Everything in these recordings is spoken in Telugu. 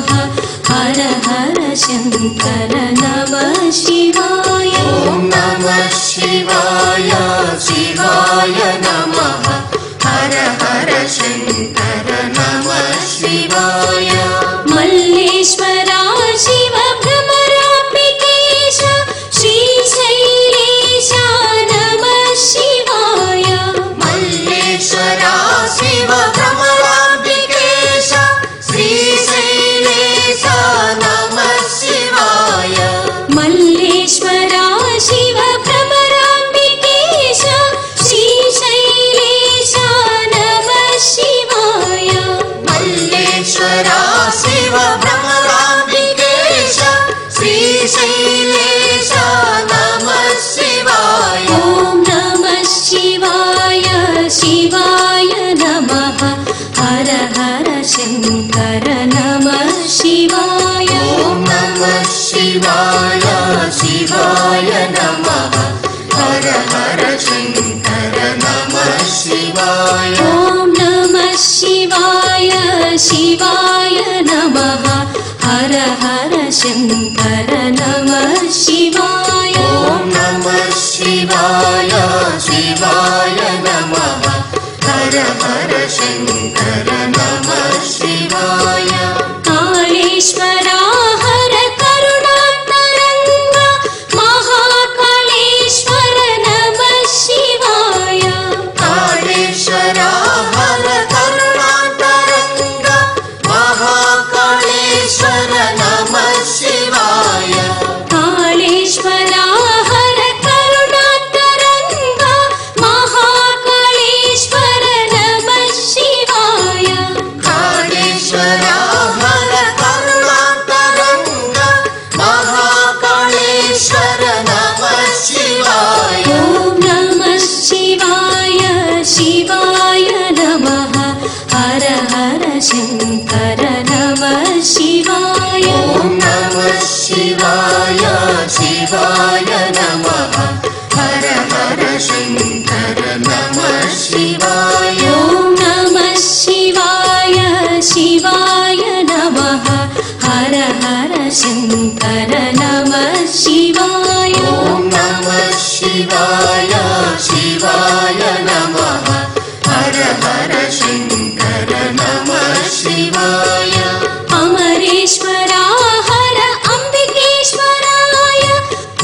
नमः हर हर शंकर नमः शिवाय। ओम नमः शिवाय शिवाय नमः हर हर शंकर नमः शिवाय। मल्लेश्वरा शिव भ्रमराम्बिकेश श्रीशैलेश नमः शिवाय। मल्लेश्वरा शिव भ्रमराम्बिकेश श्रीशैलेश नमः शिवाय। मल्लेश्वरा शिव भ्रमराम्बिकेश श्रीशैलेश नमः शिवाय। मल्लेश्वरा शिव भ्रमराम्बिकेश श्रीशैलेश नमः शिवाय। ओम नमः शिवाय शिवाय नमः हर हर शंकर नमः शिवाय। ओम नमः शिवाय शिवाय नमः हर हर शंकर नमः शिवाय। ओम नमः शिवाय शिवाय नमः हर हर शंकर नमः शिवाय। ओम नमः शिवाय शिवाय नमः हर हर शंकर नमः शिवाय। कालेश्वरा हर करुणातरंग महाकालेश्वर नमः शिवाय। कालेश्वरा हर करुणातरंग महाकालेश्वर नमः शिवाय। कालेश्वरा हर करुणातरंग महाकालेश्वर नमः शिवाय। कालेश्वरा हर करुणातरंग महाकालेश्वर नमः शिवाय। ओम नमः शिवाय शिवाय नमः हर हर शंकर नमः शिवाय। ओम नमः शिवाय शिवाय नमः हर हर शंकर नमः शिवाय। ओम नमः शिवाय शिवाय नमः हर हर शंकर नमः शिवाय। ओम नमः शिवाय शिवाय नमः हर हर शंकर नमः शिवाय। अमरेश्वरा हर अम्बिकेश्वराय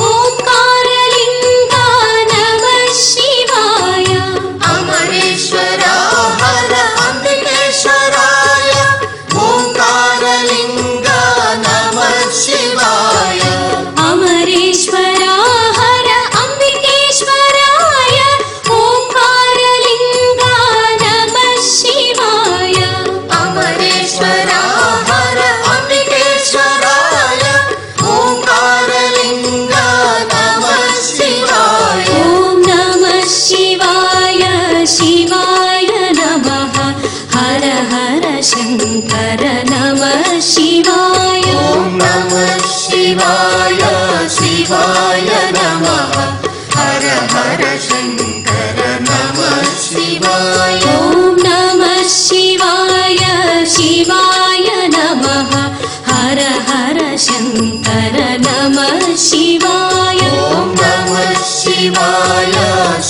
ओंकारलिंगा नमः शिवाय। अमरेश्वरा हर अम्बिकेश्वराय ओंकारलिंग नमः शिवाय। अमरेश्वरा हर अम्बिकेश्वराय ओंकारलिंगा नमः शिवाय। अमरेश्वरा हर अम्बिकेश्वराय ओंकारलिंग नमः शिवाय। ओम नमः शिवाय शिवाय नमः हर हर शंकर नमः शिवाय। ओम नमः शिवाय शिवाय नमः हर हर शंकर नमः शिवाय। ओम नमः शिवाय शिवाय नमः हर हर शंकर नमः शिवाय। ओम नमः शिवाय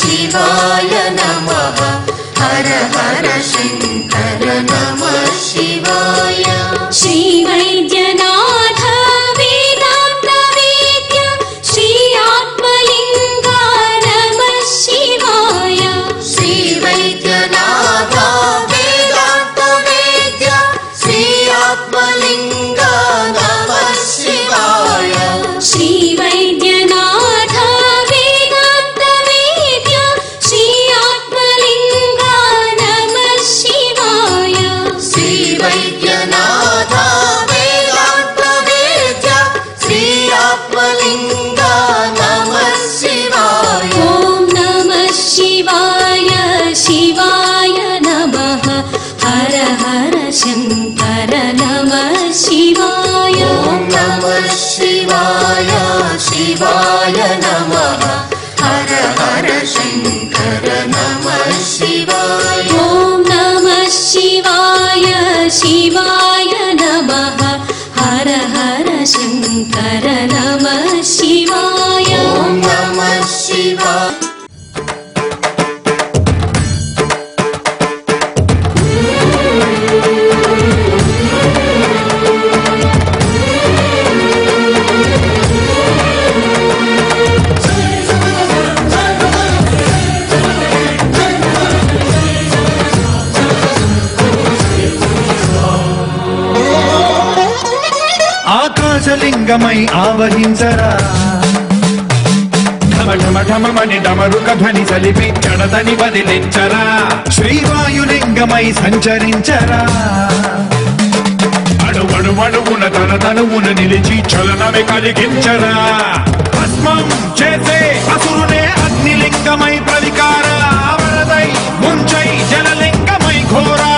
शिवाय नमः हर हर शंकर नमः शिवाय। श्री वैद्यनाथ वेदांत वेद्य श्री आत्मलिंगा नमः शिवाय। श्री वैद्यनाथ वेदांत वेद्य श्री आत्मलिंग नमः शिवाय। श्री वैद्यनाथ वेदांत वेद्य श्री आत्मलिंगा नमः शिवाय। श्री वैद्यनाथ वेदांत वेद्य श्री आत्मलिंग नमः शिवाय। ओम नमः शिवाय शिवाय नमः हर हर शंकर नमः शिवाय। ओम नमः शिवाय शिवाय नमः हर हर शंकर नमः शिवाय। ओम नमः शिवाय शिवाय नमः हर हर शङ्कर नमः शिवाय ॐ नमः शिवाय ఆకాశలింగమై ఆవహించరా ఢమఢమఢమని డమరుక ధ్వని సలిపి జడదని వదిలించరా శ్రీవాయులింగమై సంచరించరా అడుగడుగడుగున తన తనువున నిలిచి చలనమే కలిగించరా భస్మం చేసే అసురునే అగ్నిలింగమై ప్రవికార వరదై ముంచై జలలింగమై ఘోరా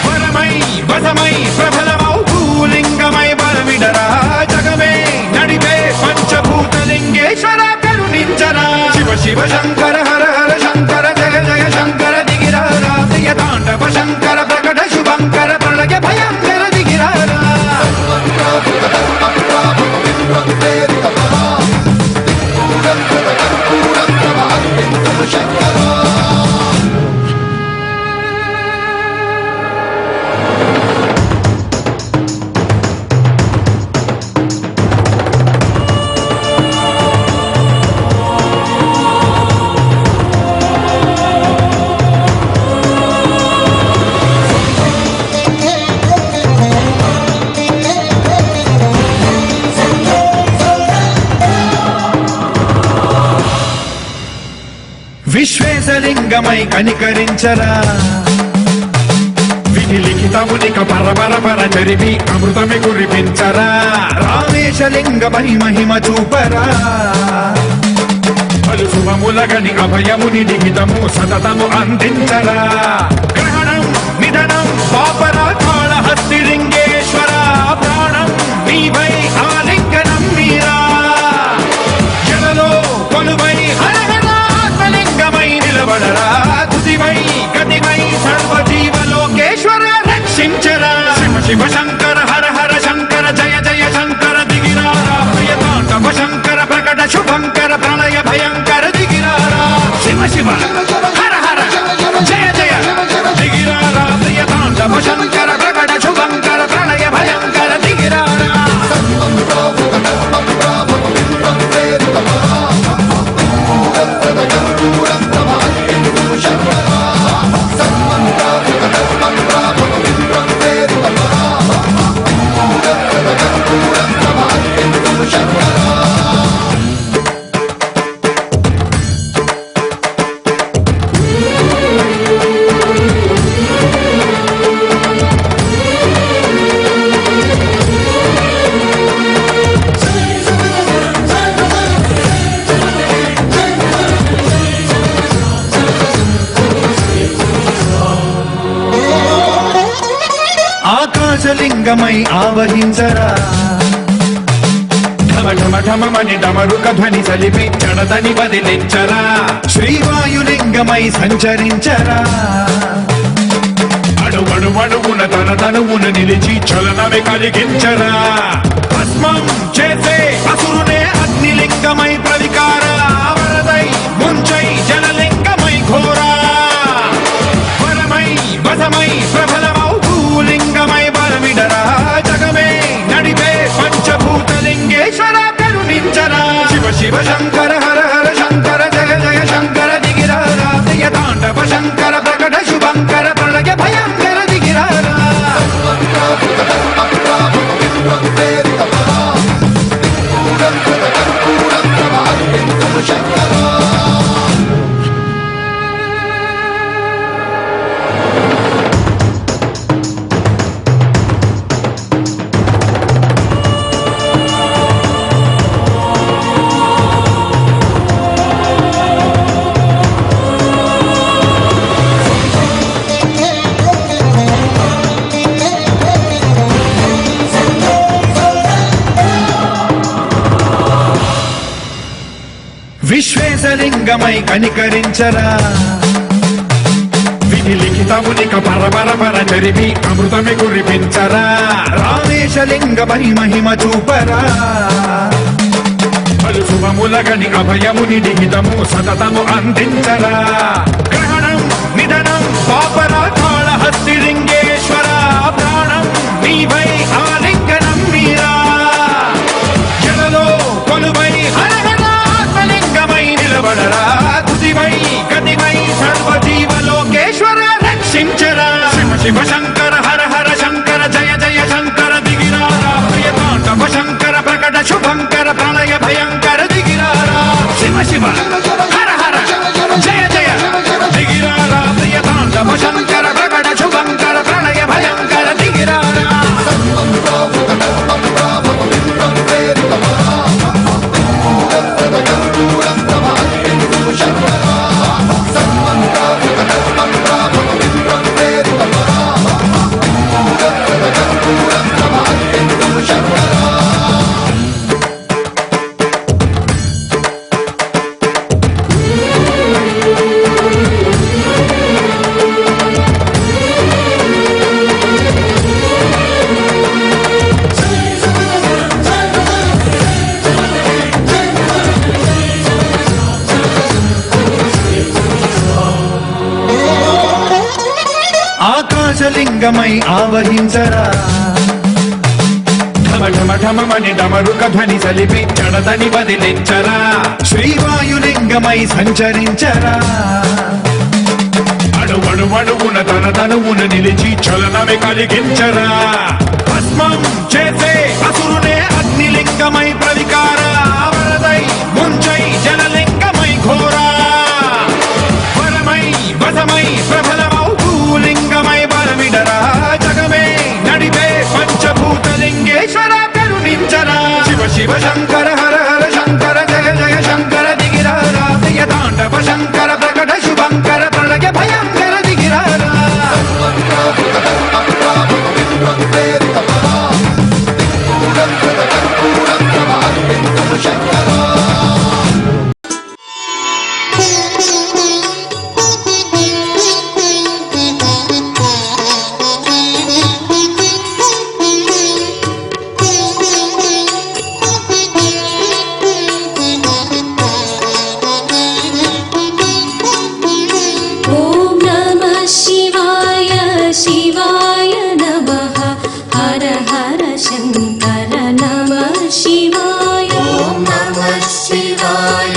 వరమై వసమై ప్రబలమౌ భూలింగమై బలమిడరా జగమే నడిపే పంచభూతలింగేశ్వర కరుణించరా శివ శివ శంకర హర హర శంకర జయ జయ శంకర దిగిరారా ప్రియ తాండవ శంకర ప్రకట శుభంకర ప్రళయ భయంకర దిగిరారా విశ్వేశలింగమై కనికరించరా విధి లిఖితమునిక పరపర పర చరివి అమృతమి కురిపించరా రామేశలింగమై మహిమ చూపరా పలు శుభములగని అభయముని లిఖితము సతతము అందించరా గ్రహణం నిధనం పాపరా కాళహస్తిలింగేశ్వర ప్రాణం నీవై ఆలింగనం మీరా జలలో కొలువై నిలబడరా తుదివై గతివై సర్వజీవలోకేశ్వర రక్షించరా శివ శివ శంకర హర హర శంకర జయ జయ శంకర దిగిరారా ప్రియ తాండవ శంకర ప్రకట శుభంకర ప్రళయ భయంకర దిగిరారా శివ శివ హర హర జయ జయ దిగిరారా ప్రియ తాండవ శంకర ప్రకట శుభంకర ప్రళయ భయంకర దిగిరారా ఆకాశలింగమై ఆవహించరా ఢమఢమఢమని డమరుక ధ్వని సలిపి జడదని వదిలించరా శ్రీవాయులింగమై సంచరించరా అడుగడుగడుగున తన తనువున నిలిచి చలనమే కలిగించరా భస్మం చేసే అసురునే అగ్నిలింగమై ప్రవికార వరదై ముంచై జలలింగమై ఘోరా వరమై వసమై ప్రబలమౌ భూలింగమై బలమిడరా జగమే నడిపే పంచభూతలింగేశ్వర కరుణించరా శివ శివ శంకర హర హర శంకర జయ జయ శంకర దిగిరారా ప్రియ తాండవ శంకర ప్రకట శుభంకర ప్రళయ భయంకర దిగిరారా విశ్వేశలింగమై కనికరించరా విధి లిఖితమునిక పరపర చరివి అమృతమి కురిపించరా రామేశలింగమై మహిమ చూపరా పలు శుభములగని అభయముని నిహితము సతతము అందించరా గ్రహణం నిధనం పాపరాకాళ హస్తి లింగేశ్వర ప్రాణం నీవై ఆలింగనం మీరా జలలో కొలువై ఆత్మలింగమై నిలబడరా తుదివై గతివై సర్వజీవలోకేశ్వర రక్షించరా శివ శివ శంకర హర హర శంకర జయ జయ శంకర దిగిరారా ప్రియతాండవ శంకర ప్రకట శుభంకర ప్రళయ భయంకర దిగిరారా శివ శివ హర హర జయ జయ దిగిరారా ప్రియతాండవ శంకర ప్రకట శుభంకర ప్రళయ భయంకర దిగిరారా ఆకాశలింగమై ఆవహించరా ఢమఢమఢమని డమరుక ధ్వని సలిపి జడదని వదిలించరా శ్రీవాయులింగమై సంచరించరా అడుగున తన తనువున నిలిచి చలనమే కలిగించరా భస్మం చేసే అసురునే అగ్నిలింగమై ప్రవికారా వరదై ముంచై జలలింగమై ఘోరా వరమై వసమై ప్రబలమౌ భూలింగమై బలమిడరా జగమే నడిపే పంచభూతలింగేశ్వర కరుణించరా శివ శివ శంకర హర హర శంకర జయ జయ శంకర దిగిరారా ప్రియతాండవ శంకర ప్రకట శుభంకర ప్రళయ భయంకర దిగిరారా ॐ नमः शिवाय शिवाय नमः हर हर शङ्कर नमः शिवाय ॐ नमः शिवाय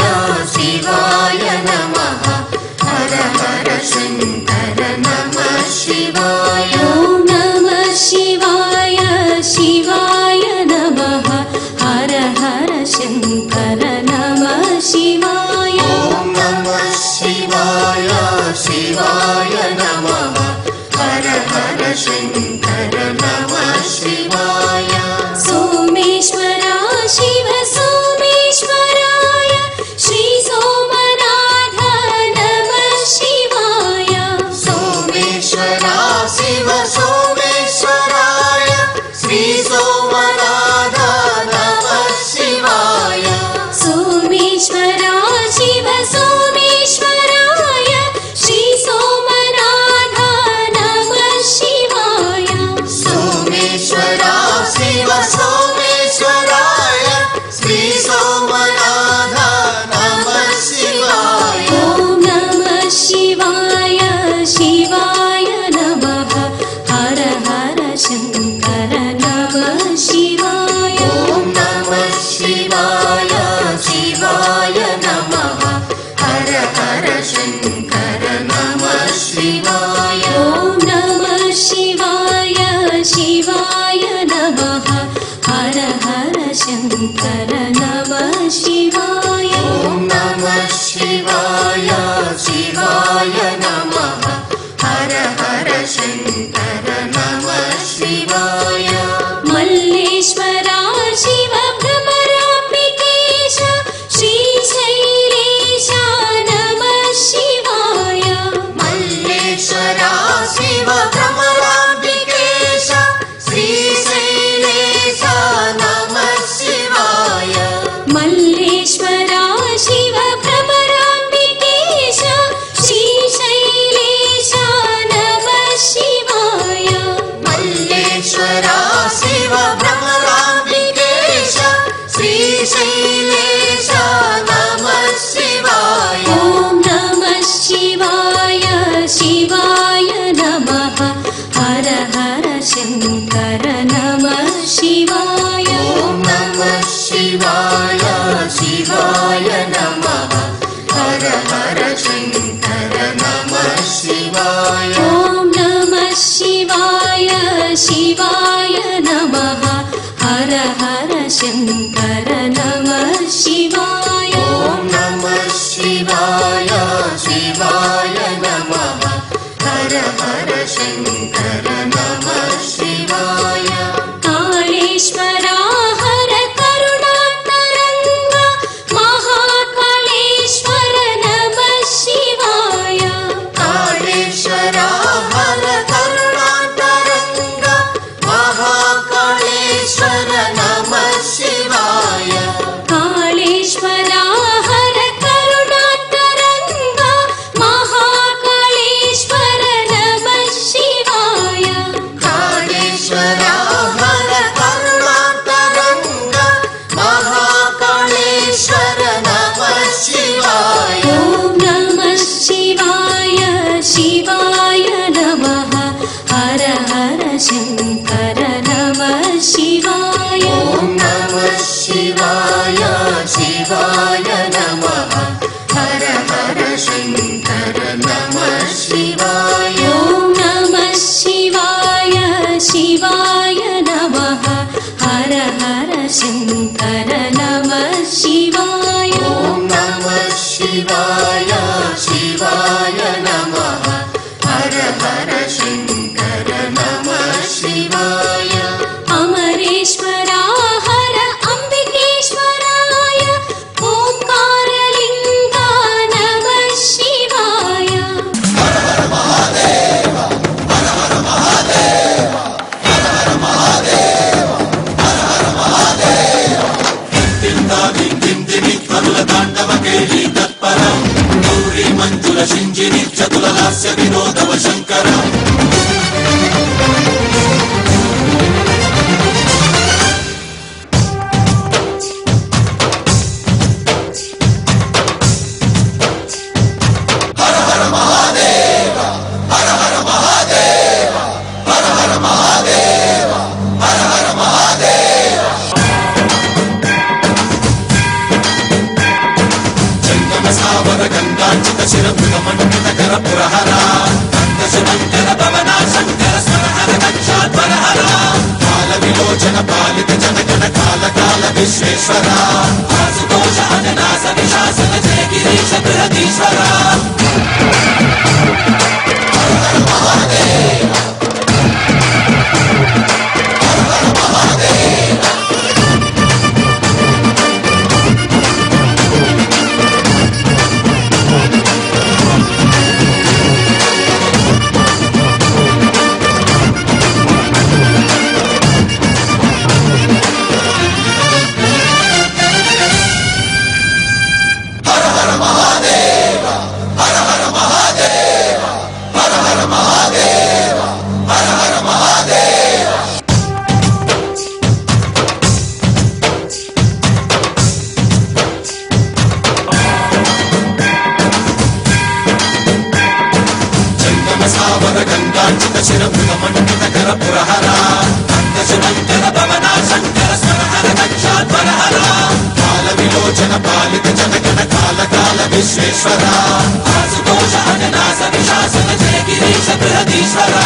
शिवाय नमः हर हर शङ्कर नमः शिवाय ॐ नमः शिवाय शिवाय नमः हर हर शङ्कर नमः शिवाय ॐ नमः शिवाय शिवाय नमः हर हर शङ्कर नमः शिवाय सोमेश्वरा शिव सोमेश्वराय श्री सोमनाथ नमः शिवाय सोमेश्वरा शिव सोमेश्वराय श्री सोमनाथ नमः शिवाय सोमेश्वरा शिव सोमेश्वराय श्री सोमनाथ नमः शिवाय सोमेश्वरा शिव सोमेश्वराय श्री सोमनाथ नमः शिवाय ॐ नमः शिवाय शिवाय नमः हर हर शङ्कर नमः शिवाय ॐ नमः शिवाय शिवाय नमः हर हर शङ्कर नमः शिवाय ॐ नमः शिवाय शिवाय नमः हर हर शङ्कर नमः शिवाय ॐ नमः शिवाय शिवाय नमः हर हर शङ्कर नमः शिवाय मल्लेश्वरा शिव भ्रमराम्बिकेश श्रीशैलेश नमः शिवाय मल्लेश्वरा शिव भ्रमराम्बिकेश श्रीशैलेश नमः शिवाय मल्लेश्वरा नमः शिवाय ॐ नमः शिवाय शिवाय नमः हर हर शङ्कर नमः शिवाय ॐ नमः शिवाय शिवाय नमः हर हर शङ्कर नमः शिवाय ॐ नमः शिवाय शिवाय नमः हर हर शङ्कर नमः शिवाय काळेश्वरा हर करुणातरङ्गा महाकाळेश्वर नमः शिवाय काळेश्वरा हर करुणातरङ्ग महाकाळेश्वर नमः शिवाय काळेश्वरा हर करुणातरङ्गा महाकाळेश्वर नमः शिवाय काळेश्वरा हर करुणातरङ्ग महाकाळेश्वर नमः शिवाय ॐ नमः शिवाय शिवाय नमः हर हर शङ्कर नमः शिवाय ॐ नमः शिवाय शिवाय नमः हर हर शङ्कर नमः शिवाय ॐ नमः शिवाय शिवाय नमः हर हर शङ्कर नमः शिवाय ॐ नमः शिवाय शिवाय नमः हर हर शङ्कर नमः शिवाय अमरेश्वरा हर अम्बिकेश्वराय ओङ्कारलिङ्गा नमः शिवाय शिञ्जिनि चतुललास्य विनोदव शङ्कर गंगाचित शिरमृगमण्डित कर पुरहरा शंकर भवना शंकर स्वरहर दक्षाध्वर हरा काल विलोचन पालित जनगण काल काल विश्वेश्वरा आशुतोष अननास विशासन जय गिरीश बृहदीश्वरा गंगाचित शिरमृगमण्डित कर पुरहरा शंकर भवना शंकर स्वरहर दक्षाध्वर हरा काल विलोचन पालित जनगण काल काल विश्वेश्वरा आशुतोष अननास विशासन जय गिरीश बृहदीश्वरा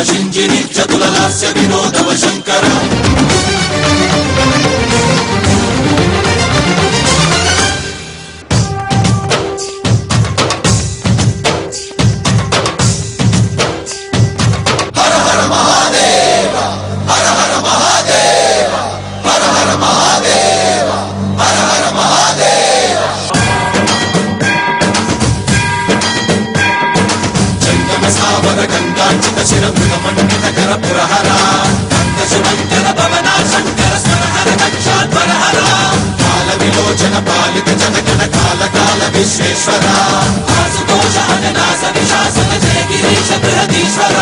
शिञ्जिनि चतुललास्य विनोदव शङ्कर మండితకర పురహర శుభంకర భవన శంకర స్వరహర దక్షాధ్వరహర కాల విలోచన పాలిత జనగణ కాల కాల విశ్వేశ్వర ఆశుతోష అజనాశ విశాసన జయ గిరీశ బృహదీశ్వర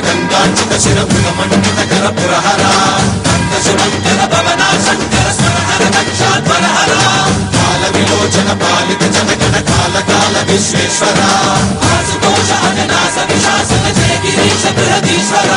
గంగాంచిత శిరభృగ మండితకర పురహర శుభంకర భవన శంకర స్వరహర దక్షాధ్వరహర కాల విలోచన పాలిత జనగణ కాల కాల విశ్వేశ్వర ఆశుతోష అజనాశ విశాసన జయ గిరీశ బృహదీశ్వర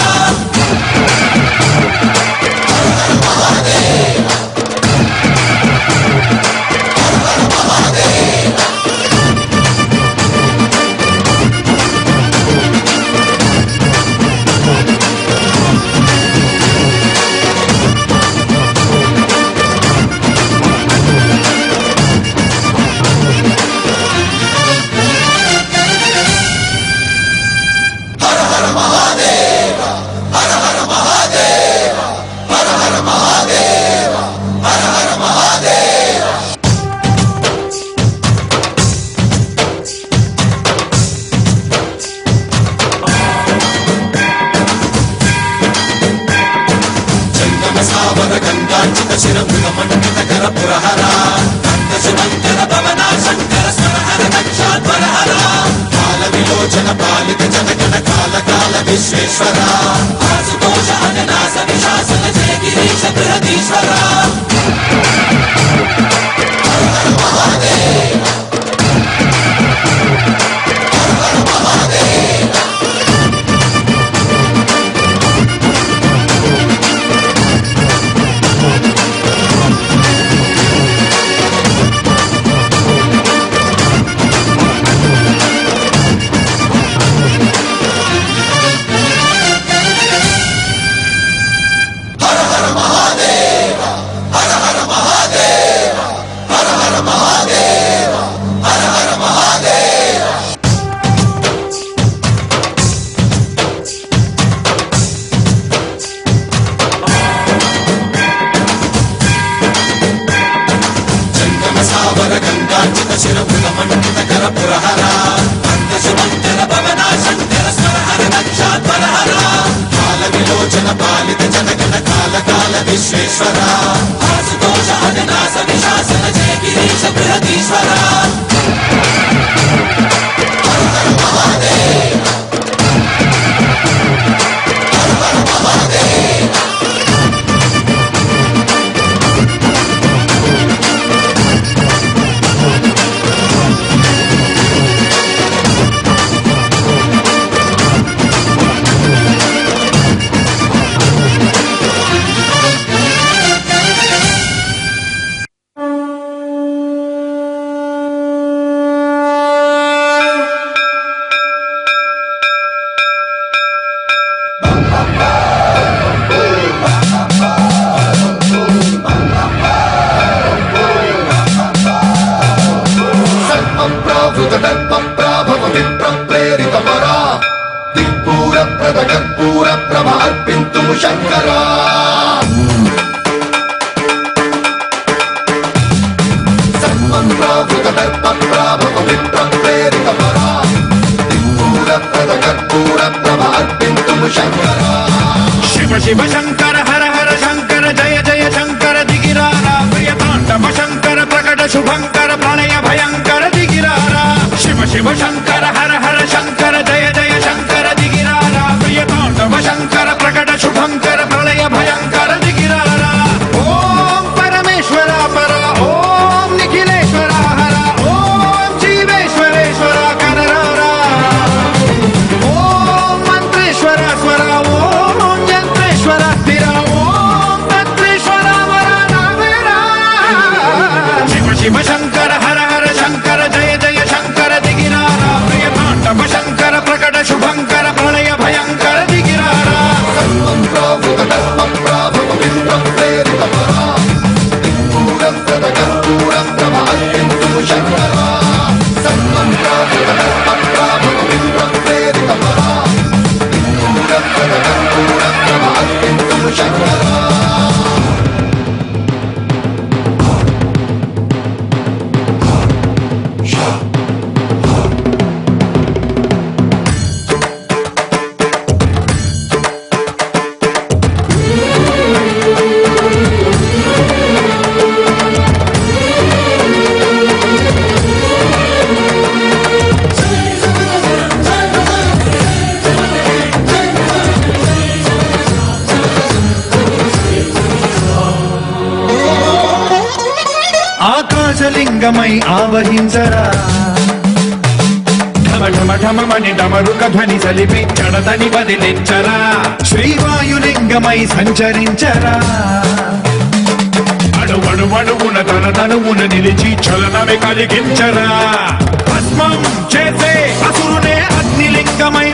గంగాంచిత శిరభృగ మండితకర పురహర శుభంకర భవన శంకర స్వరహర దక్షాధ్వరహర కాల విలోచన పాలిత జనగణ కాల కాల విశ్వేశ్వర ఆశుతోష అజనాశ విశాసన జయ గిరీశ బృహదీశ్వర గంగాంచిత శిరభృగ మండితకర పురహర శుభంకర భవన శంకర స్వరహర దక్షాధ్వరహర కాల విలోచన పాలిత జనగణ కాల కాల విశ్వేశ్వర ఆశుతోష అజనాశ విశాసన జయ గిరీశ బృహదీశ్వర కర్పూర ప్రభ అర్పింతుము శంకరా సన్మంత్రావృత దర్ప ప్రాభవ విప్రం ప్రేరితమరా దిక్పూర ప్రద కర్పూర ప్రభ అర్పింతుము శంకరా శివ శివ శంకర హర హర శంకర జయ జయ శంకర దిగిరారా ప్రియ తాండవ శంకర ప్రకట శుభంకర ప్రళయ భయంకర దిగిరారా శివ శివ శంకర హర హర శంకర జయ జయ శంకర దిగిరారా ప్రియ తాండవ శంకర ప్రకట శుభంకర ప్రళయ భయంకర దిగిరారా ఓం పరమేశ్వర పర ఓం నిఖిలేశ్వర హర ఓం జీవేశ్వరేశ్వర కరరారా ఆకాశలింగమై ఆవహించరా ఢమ ఢమ ఢమమని డమరుక ధ్వని సలిపి జడదని వదిలించరా శ్రీవాయులింగమై సంచరించరా అణువణువున తన తనువున నిలిచి చలనమే కలిగించరా భస్మం చేసే అసురునే అగ్నిలింగమై